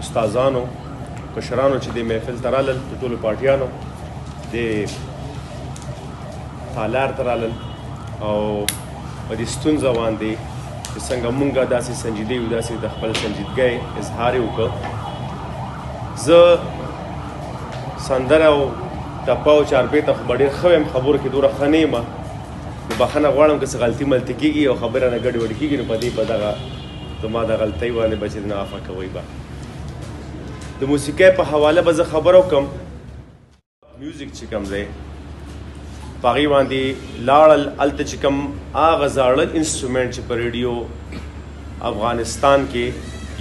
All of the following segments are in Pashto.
استادانو کشرانو چې د محفل ته رالل د ټولو پارټیانو د تالار ته رالل او په دې ستونزه باندې چې څنګه مونږ داسې سنجیده یو داسې د خپل سنجیدګۍ اظهار یې وکړ. زه سندره او ټپه او چاربې ته خو به ډېر ښه یم، خبرو کې دومره ښه نه یم، نو بخښنه غواړم که څه غلطي ملطي کېږي او خبره نه ګډ وډ کېږي، نو په دې په دغه زما د غلطۍ باندې به چې نه عفه کوئ. به د موسیقۍ په حواله به زه خبره وکړم. میوزیک چې کوم دی په هغې باندې لاړل، هلته چې کوم هغه زاړه انسټرومنټ چې په ریډیو افغانستان کې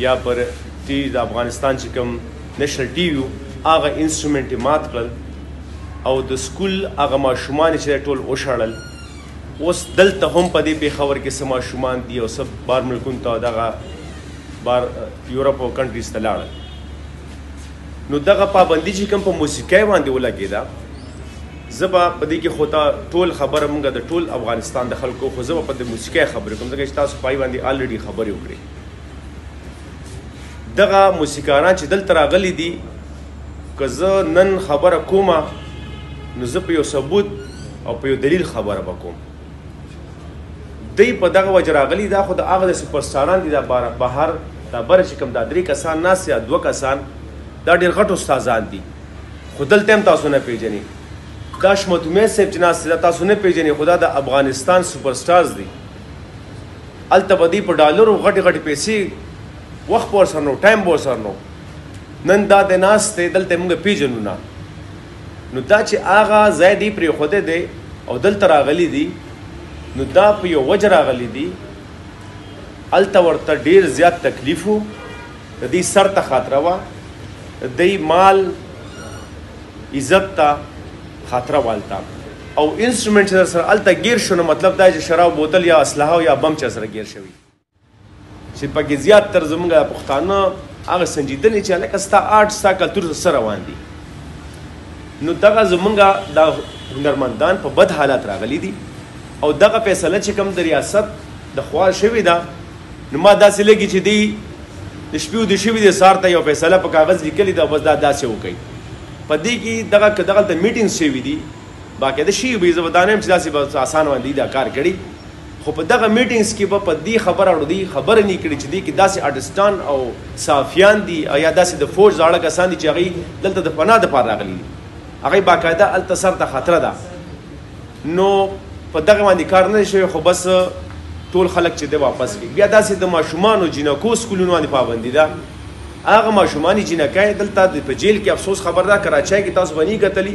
یا پر ټي د افغانستان چې کوم نشنل ټي وي هغه انسټرومنټ یې مات کړل او د سکول هغه ماشومان چې ټول وشړل. اوس دلته هم په دې پېښور کې څه ماشومان دي او څه بار ملکونو ته دغه بار یورپ او کنټریز ته لاړل. نو دغه پابندي چې کوم په موسیقۍ باندې ولګېده، زه به په دې کې خو ته ټول خبره مونږ د ټول افغانستان د خلکو خو زه به په د موسیقۍ خبرې کوم، ځکه چې تاسو پای باندې آلریډي خبرې وکړې. دغه موسیقاران چې دلته راغلي دي، که زه نن خبره کومه نو زه په یو ثبوت او په یو دلیل خبره به کوم. دی په دغه وجه راغلي دا خو د هغه د سوپرسټاران دي، دا بهر دا بره چې کوم دا 3 کسان ناست یا 2 کسان دا ډېر غټ استادان دي، خو دلته هم تاسو نه پیژنئ. دا شمت امید صاحب چې ناست دی تاسو نه پیژنئ، خو دا د افغانستان سوپرسټارز دي. هلته به دوی په ډالرو غټې غټې پیسې وخت به ورسره نو ټایم به ورسره نو. نن دا د ناست دی دلته موږ پیژنو نه. نو دا چې هغه ځای دی پرېښودی دی او دلته راغلي دي، نو دا په یو وجه راغلي دي، هلته ورته ډېر زیات تکلیف و، د دوی سر ته خاطره وه، د دوی مال عزت ته خاطره والته. او انسټرومنټ چې در سره هلته ګیر شو، نو مطلب دا چې شراب بوتل یا اسلحه یا بم چې سره ګیر شوي، چې پکې زیات تر زموږ پښتانه هغه سنجیدنې چې هلکه ستا آرټ ستا کلتور څه روان دي. نو دغه زمونږ د هنرمندان په بد حالات راغلي دي او دغه فیصله چې کوم د ریاست د خوا شوې ده، نو ما داسې لګي چې دی د شپې د شوي د سهار ته یو فیصله په کاغذ لیکلې ده، بس دا داسې وکړئ. په دې کې دغلته میټینګز شوي دي، باقاعده شوي به، زه به دا نه یم چې داسې به اسان باندې دا کار کړي، خو په دغه میټینګز کې به په دې خبره اړو دی خبره نه کړي چې دی کې داسې آرټسټان او صحافیان دي او یا داسې د فوج زاړه کسان دي چې هغوی دلته د پناه دپاره راغلي دي، هغوی باقاعده هلته سر ته خطره ده. نو په دغه باندې کار نه دی شوی، خو بس ټول خلک چې دی واپس کړي. بیا داسې د ماشومانو جینکو سکولونو باندې پابندي ده، هغه ماشومان جینکۍ دلته په جیل کې افسوس خبر ده، کراچۍ کې تاسو به نه کتلي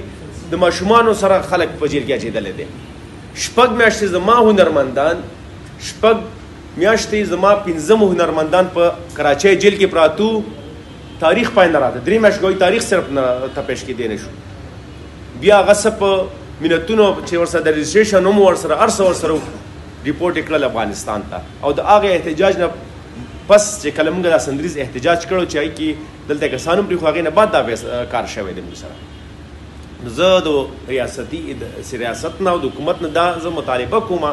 د ماشومانو سره خلک په جیل کې اچېدلی دی. 6 میاشتې زما هنرمندان 6 میاشتې زما 15 هنرمندان په کراچۍ جیل کې پراتو، تاریخ پای نه راته 3 میاشت ګوی تاریخ صرف نه ته پیش کېدی نه شو. بیا هغه څه په منتونو چې ورسره د رجسټریشن هم ورسره هر څه ورسره ریپورټ یې کړل افغانستان ته. او د هغې احتجاج نه پس چې کله موږ دا سندریز احتجاج کړو چې هغې کې دلته کسان هم پرېښو، هغې نه بعد دا کار شوی دی موږ سره. زه د ریاست نه او د حکومت نه دا زه مطالبه کوم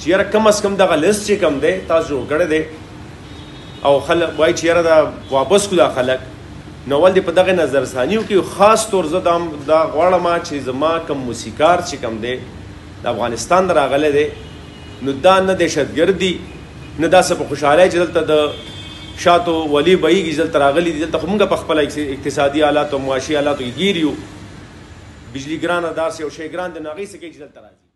چې یاره کم از کم دغه لسټ چې کوم دی تاسو جوړ کړی دی او خلک وایي چې یاره دا واپس کړو دا خلک، نو اول دې په دغه نظرثاني وکړي. خاص طور زه دا غواړم چې زما کوم موسیقار چې کوم دی د افغانستان نه راغلی دی، نو دا نه دهشتګردي نه داسې په خوشحالۍ چې دلته د شاتو ولي بهیږي دلته راغلي دي. دلته خو موږ په خپله اقتصادي حالات او معاشي حالاتو کې ګیر یو، بجلی ګرانه داسې یو شی ګران دی، نو هغې څه کوي چې دلته راځي.